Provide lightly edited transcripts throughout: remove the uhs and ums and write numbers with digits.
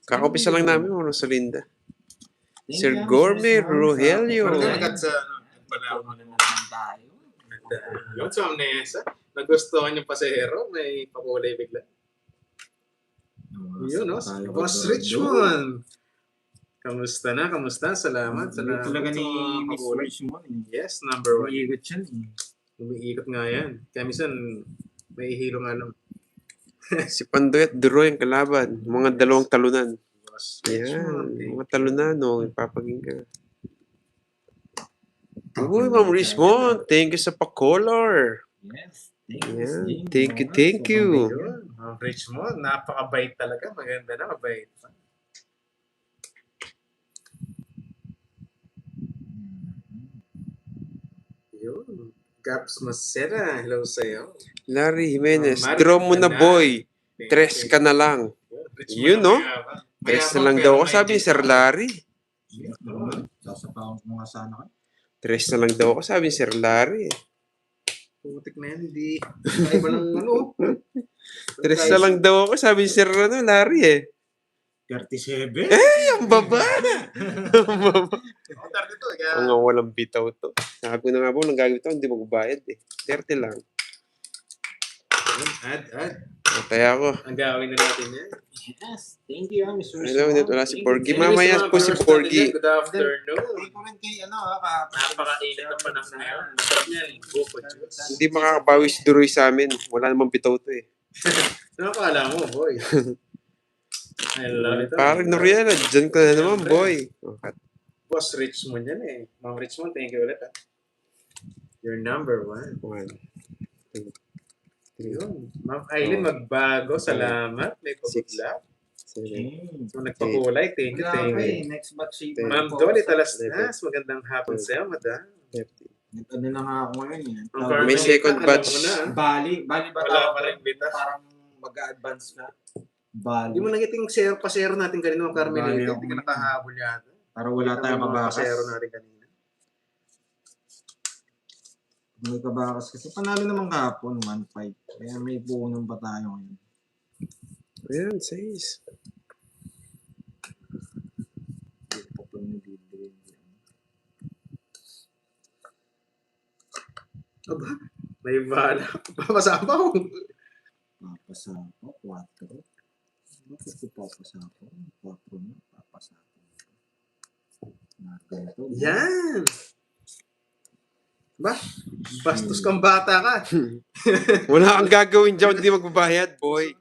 Kakapisa lang namin mga Rosalinda. Sir Gourmet Rogelio. Yun sa Amnesa. Nagustuhan yung pasahero, may pakulay bigla. Yun, no? Boss Richmond. Kamusta na? Kamusta? Salamat. Salamat. Talaga ni Miss Richmond. Yes, number 1. Umiikot siya. Umiikot nga yan. Kaya minsan, may hilo nga lang. Si Pandoy at Duro yung kalaban. Mga dalawang talunan. Boss Yan. Richmond. Mga talunan, no? Ipapaging ka. Uy, Ma'am Richmond. Thank you sa pa-color. Yes. Yan. Thank you. Yun. Richmond, napakabait talaga. Maganda na, mabait. Yun. Gaps Masera. Hello sa'yo. Larry Jimenez. Mark Draw mo na, Anan. boy. Tres ka na lang. Richmond Yun, no? mayabang. Tres na Mayabang lang pero daw ako, may sabi ni Sir dito. Larry. Sasapawan ko nga sana kayo. Tres na lang daw ako, sabi ni Sir Larry. Putik na yan, hindi. Iba ng ano. Tres na lang daw ako, sabi ni Sir Larry eh. 37? Ang baba na. Ang baba. Oh, 32. Kaya, Ang nga walang bitaw to. Sabi ko na nga po, nang gagawin to, hindi magbabayad eh. 30 lang. add. Matay ako. Ang gawin na natin yan. Yes. Thank you, Mr. Hello, dito wala si Porgy. Anyways, Mamaya mga po si viewers Porgy. natin, good afternoon. Hindi ko rin kay Napakainit ang panahon ngayon. Sarap niya, linggo ko, Diyos. Hindi makakabawi si Duroy sa amin. Wala namang bitaw to eh. Ano akala mo, boy? I love it. Parang Noriela, dyan ka na naman, boy. Okay. Boss Richmond yan eh. Ma'am Richmond, thank you ulit. You're number 1. 1, 2, 3, Yun. Ma'am Aileen, magbago. Salamat. May pagudlap. 7, So, nagpakulay. Thank you. Next batch si Ma'am Dolly Talasnas, magandang hapon sa'yo, madam. 30. Ano na nga ako ngayon eh. Ang Carmen, May second alam batch. mo na. Bali ba Wala tawag pa rin doon? bita. Parang mag-a-advance na. Bali. Hindi mo nagiting share, pa-share natin kanina ng Carmen. Bali Hindi ako. ka nakahabol yata. Para wala tayong mabakas. Pa-share natin kanina. May kabakas kasi panalo naman kahapon 1-5. Kaya may puunong pa tayo ngayon. Ayan, 6. Aba, may bala. Papasapaw. Papasapo, 4. Bakit ko papasapo? 4 na, papasapo. Ganito. Yan. Ba? Bastos kang bata ka. Wala kang gagawin dyan, hindi magbabayad, boy.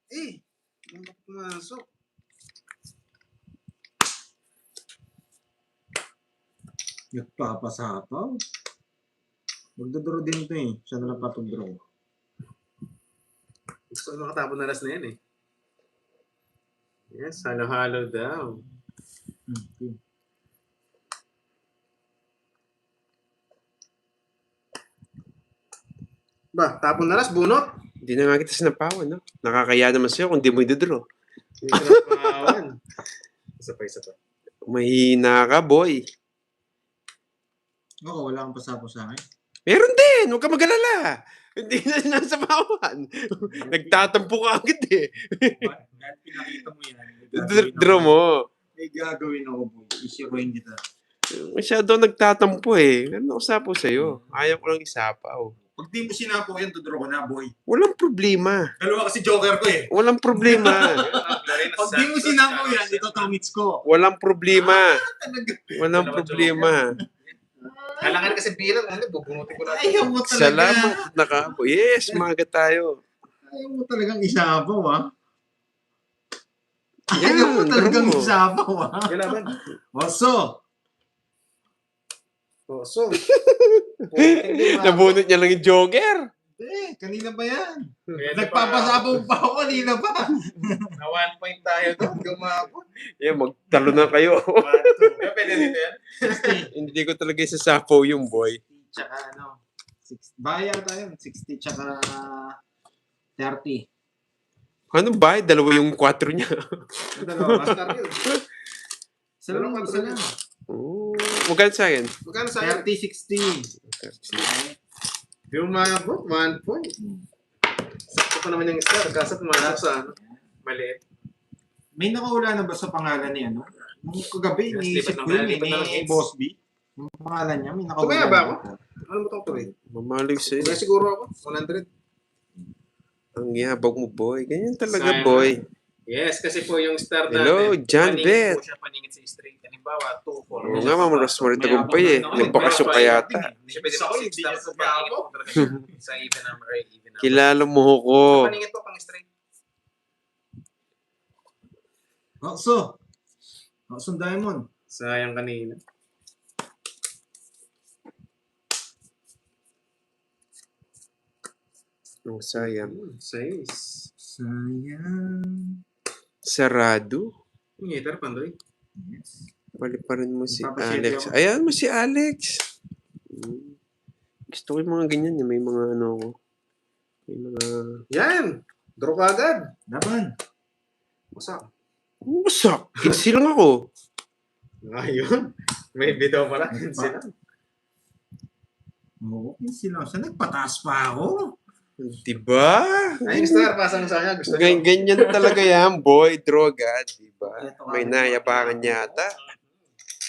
Eh, pumasok. Nagpapasapaw? Magdodoro din ito eh. Siya na lang papag-draw. Gusto ko makatapon na last na yan eh. Yes, halo-halo daw. Okay. Ba, tapon na last, bunot. Hindi na nga kita sinapawan, no? Nakakaya naman sa'yo kung di mo idodro. Hindi ka na pamahawan. Isa pa. Mahina ka, boy. Oo, wala kang pasapo sa akin. Meron din, huwag ka mag-alala. Hindi na sinasapawan. Nagtatampo ka agad eh. Dahil pinakita mo yan. Draw mo. May gagawin ako po. Isiruin kita. Masyado nagtatampo eh. Ano usapo sa'yo? Ayaw ko lang isapaw. Pag di mo sinapo yan, tudraw ko na, boy. Walang problema. Dalawa kasi joker ko eh. Walang problema. Pag di mo sinapo yan, ito tomits ko. Walang problema. Talaga. Walang problema. Kailangan kasi bilang, ano, bubunutin ko natin. Ayaw mo talaga. Salamat. Nakapo. Yes, maga tayo. Ayaw mo talagang isapaw, ha? Yan, Ayaw mo talagang draw mo. isapaw, ha? Kailangan. Oso. So, Nabunot niya lang yung jogger. Kanina ba yan? Nagpapasapaw pa ako kanina pa. Na 1 point tayo doon. Gumapon. Yan, magtalo na kayo. Pwede dito yan. Hindi ko talaga isasapaw yung boy. 60 tsaka ano. 60. Baya tayo. 60 tsaka 30. Ano ba? Dalawa yung 4 niya. Dalawa, master yun. Isa lang, isa lang. Oh, magkano sa akin? Magkano sa akin? 30-60. Yung mabot, 1 point. Sakto pa naman yung star. Kaso pumasok sa ano. Maliit. May nakawala na ba sa pangalan ni ano? Nung kagabi, Yes, iniisip lipat ko na- yun, lipat na ng ni hits. Boss B. Yung pangalan niya, may nakawala. Tumaya ba na ako? Ano mo itong tuloy? Mamalig sa'yo. Kaya siguro ako. 100. Ang yabag mo, boy. Ganyan talaga, Sayang. boy. Yes, kasi po yung star Hello, natin. John paningit Bet. po siya paningit sa straight. Halimbawa, 2, 4. Oo nga, Mama Rosemary Tagumpay eh. Nagpakasok ka yata. Hindi siya pwede Ako, mag-6 hindi star. niya sa So, paningit po talaga siya. Sa even number. Even number. Kilala mo ko. Sa paningit po, pang straight. Okso Diamond. Sayang kanina. Oh, sayang. 6. Sayang. Sarado. Yung hitter, Pandoy. Yes. Paliparin mo si Magpapasyabi Alex. ako. Ayan mo si Alex. Gusto ko yung mga ganyan. May mga ano ko. May mga... Yan! Draw ka agad. Laban. Masak. Wasak! Kinsi lang ako. Ayun. May bitaw pala. Sila. Oo, sila. Siya nagpataas pa ako. Diba? Ay, yung star, pasang sa kanya. Gusto niyo. Ganyan talaga yan, boy. Droga, diba? Ito May nayabangan yata.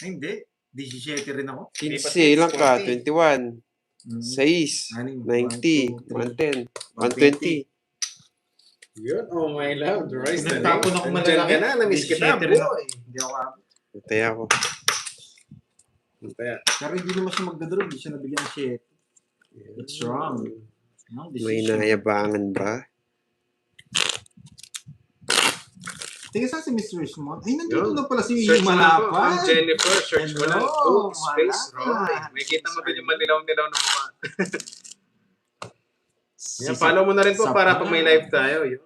Ay, hindi. 17 rin ako. 15 lang ka. 21. Mm. 6. Anim. 90. 1, 2, 110. 120. Yun, oh my love. Rice na Nagtapon ako Nandiyan malalaki. ka na. Namiss kita, 17 rin ako. boy. Hindi ako abot. Patay ako. Kaya, Pero hindi naman siya magdadaro. Hindi siya nabigyan ng 7. It's wrong. No, May decision. nayabangan ba? Tingnan saan si Mr. Richmond. Ay, nandito Yun. na pala si search mo na po. Malapad. Ang Jennifer, search mo na. Hello, Book, space, Malapad. Roy. May kita mo doon yung malilaw-nilaw na mukha. Si Yan, follow mo na rin po Sap- para pag may live tayo. Yun.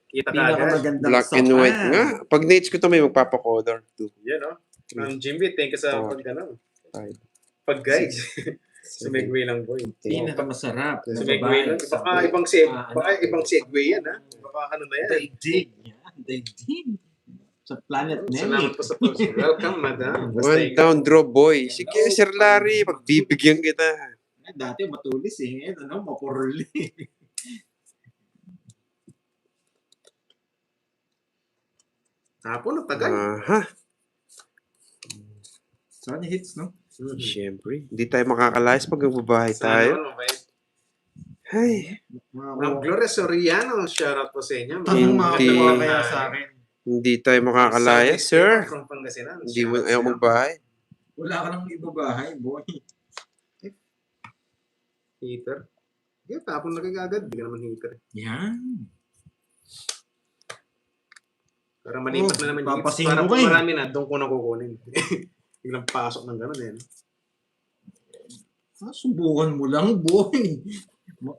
Kita ka agad. pinakamagandang Black and sopa. white nga. Pag nates ko to may magpapacolor too. Yan, oh. Jimby, thank you sa Oh. pag-guide. Pag-guide. Sumigway lang, boy. Pinakamasarap. na Sumigway lang. babae. Baka ibang segue yan, ha? Baka ano na yan. Daigdig. Yan, daigdig. Sa planet Salamat Nemic. po sa post. Welcome, madam. One down draw, boy. Sige, Sir Larry. Pagbibigyan kita. Dati matulis eh. Ano, mapurli. Hapon, tagal. Aha. Saan yung hits, no? Siyempre. Hindi tayo makakalayas pag nagbabahay tayo. Sana, mabait. Ay, Ma'am Gloria Soriano, shoutout po sa inyo. Tanong Hindi. makakuha kaya sa akin. hindi tayo makakalayas, sir. From Pangasinan. Hindi mo ayaw magbahay. Wala ka nang ibabahay, boy. Heater. Hindi, tapon na kagad. Hindi ka naman heater. Yan. Para malipat na naman yung hits. Papasin Para mo pag eh. marami na, doon ko na kukunin. Biglang pasok ng gano'n eh. Subukan mo lang, boy.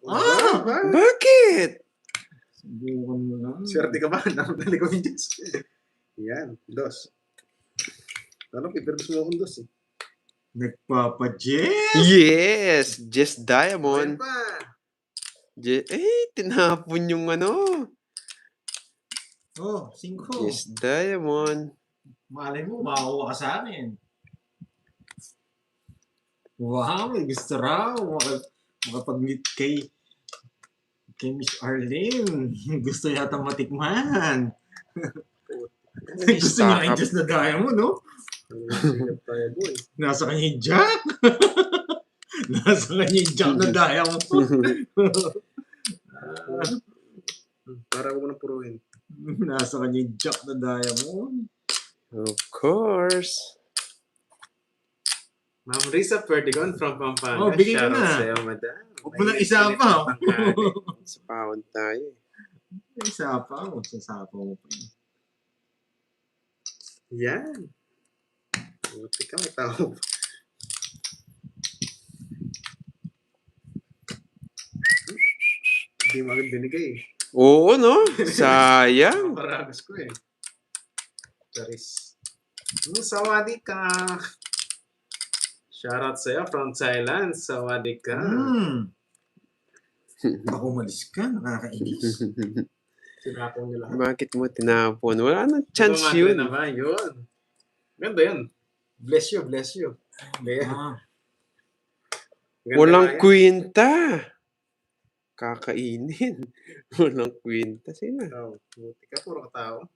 Ah! Bakit? Subukan mo lang. Swerte ka ba? Nakadali ko yung Diyos. Yan, dos. Alam, iperbis mo akong dos eh. Nagpapajet. Yes! Just Ayan Diamond. pa. Tinapon yung ano. Oh, 5. Just Diamond. Malay mo, makakuha ka sa amin. Wow, may gusto raw. Makapag-meet kay Miss Arlene. Gusto yata matikman. Gusto niya ang Diyos na diamond, no? Silip tayo, boy. Nasa kanya yung Jack. Nasa kanya yung Jack na diamond. Para ko nang puruhin. Nasa kanya yung Jack na diamond. Of course. Ma'am Risa Perdigon from Pampanga. Oh, bigay mo Shoutout na. sa'yo, madam. Huwag mo nang isa pa. Sa pound tayo. Isa pa. Magsasapa mo pa yun. Yan. Buti ka, may tao. Hindi mo agad binigay eh. Oo, no? Sayang. Paragos ko eh. Charis. Sawadee ka. Shoutout sa'yo from Thailand. Sawadee ka. Baka umalis ka. Nakakainis. Sinapong nyo lahat. Bakit mo tinapon? Wala nang chance Tumatre yun. na ba? Yun. Ganda yun. Bless you, bless you. Ganda Ah, nga Walang yan. kwenta. Kakainin. Walang kwenta. Sige na. Oh, buti ka, puro katao.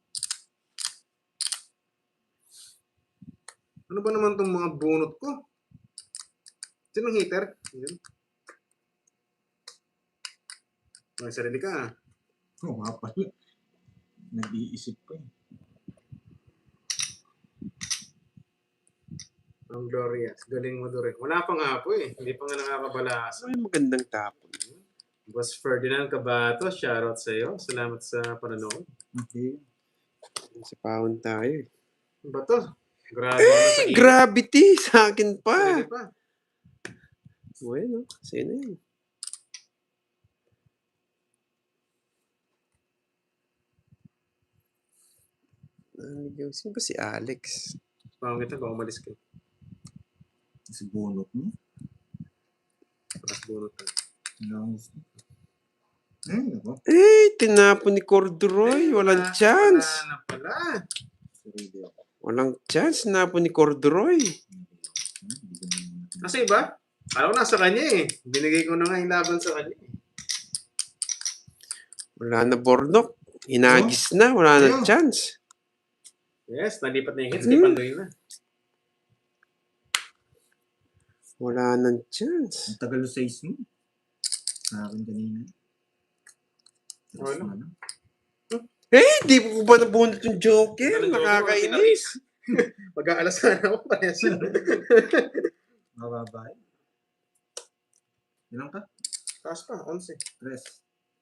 Ano ba naman tong mga bunot ko? Sinong heater? Yun. May sarili ka. Oo nga pala. Nag-iisip pa eh. Ang glorious. Galing mo, Dore. Wala pang apo eh. Hindi pa nga nakakabalasa. Ay, magandang tapon. Boss Ferdinand Cabato, shoutout sa iyo. Salamat sa panonood. Okay. Sa pahon tayo. Ano ba to? Grabe naman sa init. Gravity sa akin Sarili pa. pa. Bueno, sino yun? Sino ba si Alex? Pangit na ba umalis ka? Sa bunot mo. Tapos bunot na. Langis. Ay, nako. Tinapon ni Corduroy. Walang chance. Wala na pala. Sarili ako. Walang chance. Tinapon ni Corduroy. Hindi ko naman. Kasi iba? Alam ko nasa kanya eh. Binigay ko na nga yung laban sa kanya eh. Wala na Bornok. Inagis na. Wala na Ayun. chance. Yes, nalipat na yung hits. Di pandoy na. Wala nang chance. Ang tagal ng size mo. Sa akin kanina. Wala. Ano? Di ko ba nabunot yung Joker? Nakakainis. Mag-aalas na ako. Parehas yun. Mababay. Ilang ka? Taas pa, 11. Tres.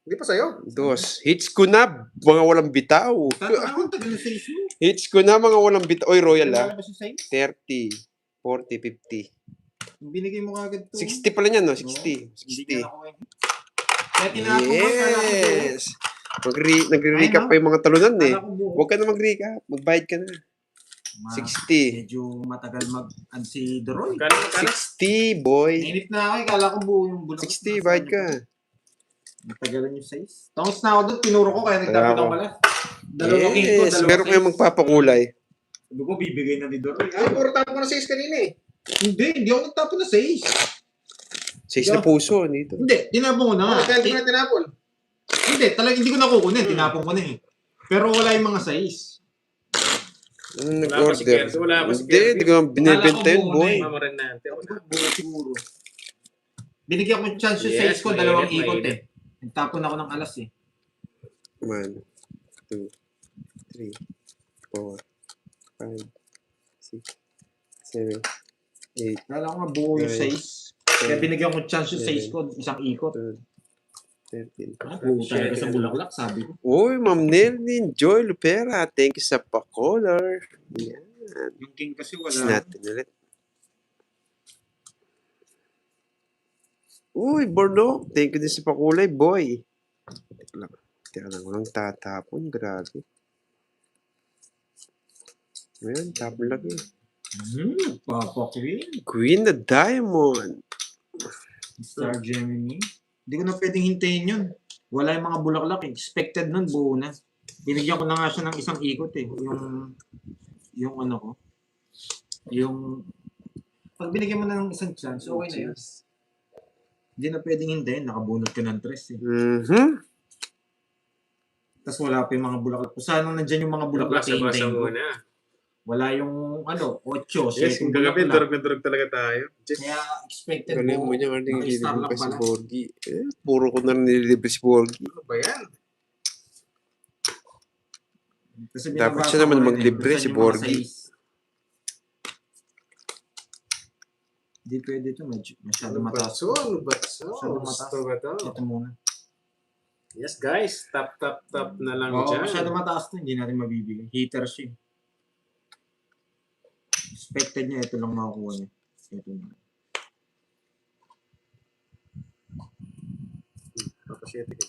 Hindi pa sa'yo. Dos. Hits ko na. Mga walang bitaw. Tataka ang tagal ng size mo. Hits ko na mga walang bitaw. Oy, Royal Wala ba si size? 30, 40, 50. Yung binigay mo kagad to. 60 pala niyan, no? Oo. 60. Hindi 60. ka nakuha. Kaya tinapon ko. Kala ko buo. Yes! Nagre-recap Ay, no? pa yung mga talunan eh. Kala ko buo. Huwag ka na mag-recap. Magbayad ka na. 60. Medyo matagal mag-an si Doroy. Magkano? 60, boy. Nainip na ako eh. Kala ko buo yung bulak. 60, bayad ka. Matagalan yung size. Tangos na ako doon. Tinuro ko kaya nagtapit ako pala. Dalawang king ko. Yes, meron kayong magpapakulay. Sabi ko, bibigay na ni Doroy. Ay, puro tapo ko na 6 kanina eh. Hindi ako nagtapon na size. 6 na puso dito. Hindi, tinapon ko na nga. Kaya hindi mo na tinapon. Hindi, talagang hindi ko nakukunin. Tinapon ko na eh. Pero wala yung mga size. Ano Wala pa si nag-order? Kerdo, wala pa si Hindi, Kerdo. hindi ko binibenta yun, boy. Mamarin natin. Buo siguro. Binigyan ko yung chance yung Yes, size ko, dalawang mainit, ikot mainit. eh. Nagtapon ako ng alas eh. 1, 2, 3, 4, 5, 6, 7, 8, Kala ko nga buo yung Right. size. Kaya binigyan ko chance yung size ko, isang ikot. 13. Buo talaga sa bulaklak, sabi ko. Uy, Ma'am Nelly, Joy Lupera. Thank you sa pa-color. Yan. Yung king kasi It's wala. natin ulit. Uy, Bornok. Thank you din sa pakulay, boy. Teka lang, walang tatapon. Grabe. Ayan, tapon lagi. Papa Queen. Queen na Diamond. Star Gemini. Hindi ko na pwedeng hintayin yun. Wala yung mga bulaklak eh. Expected nun, buo na. Binigyan ko na nga siya ng isang ikot eh. Yung ano ko. Yung pag binigyan mo na ng isang chance, okay na yun. Hindi na pwedeng hintayin. Nakabunot ka ng tres eh. Tapos wala pa yung mga bulaklak. Kung saan nandyan yung mga bulaklak, Basa-basa hintayin ko. muna. Wala yung 8, Yes, 7 kung kagabi, bulaklak. durog na durog talaga tayo. Just, Kaya expected Galing buo. mo niya, Arling. Naka-star Hindi lang pa si pala. Borgie. Puro ko na nililibre si Borgie. ano ba yan? Kasi Dapat binabasa siya naman ko rin maglibre, kung saan si yung mga Borgie. size. Hindi pwede ito. Masyado Ano ba mataas. to? Ano ba to? Masyado mataas. Gusto ba to? Ito muna. Yes, guys. Tap na lang Oo, dyan. masyado mataas to. Hindi natin mabibigay. Heater siya. Expected niya. Ito lang makukuha niya. Ito na. Papasyete ko.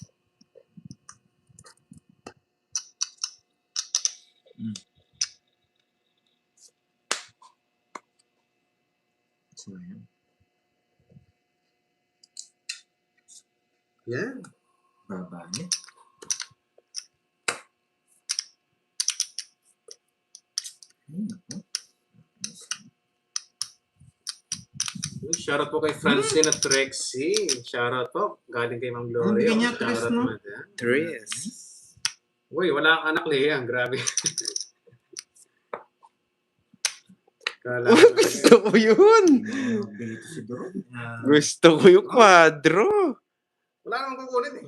So, ayan. Yan. Baba niya. Ay, naku. Shoutout po kay Francine at Trexie. Shoutout po. Galing kay Ma'am Gloria. Bigyan niya tres, Shoutout no? naman yan. Tres. Uy, wala kang anak Lea. Grabe. Kala ko Gusto ko yun. Bilito si Doro. Gusto ko yung kwadro. wala namang kukunin eh.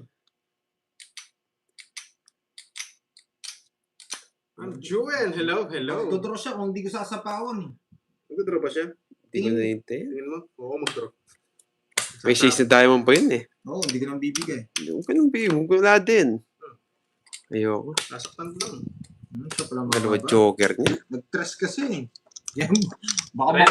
Ma'am Jewel, hello, hello. Tuturo siya kung hindi ko sasapawan eh. Mag-draw ba siya? Hindi ko naintay. Tingin mo? Oo, mag-draw. May 6 na diamond pa yun eh. Oo, hindi ko nang bibigay. Huwag ka nang bigyan. Wala din. Ayoko. Nasaktan ko lang. Siya pala Dalawa mahaba. joker niya. Nag-tres kasi eh. Yan, baka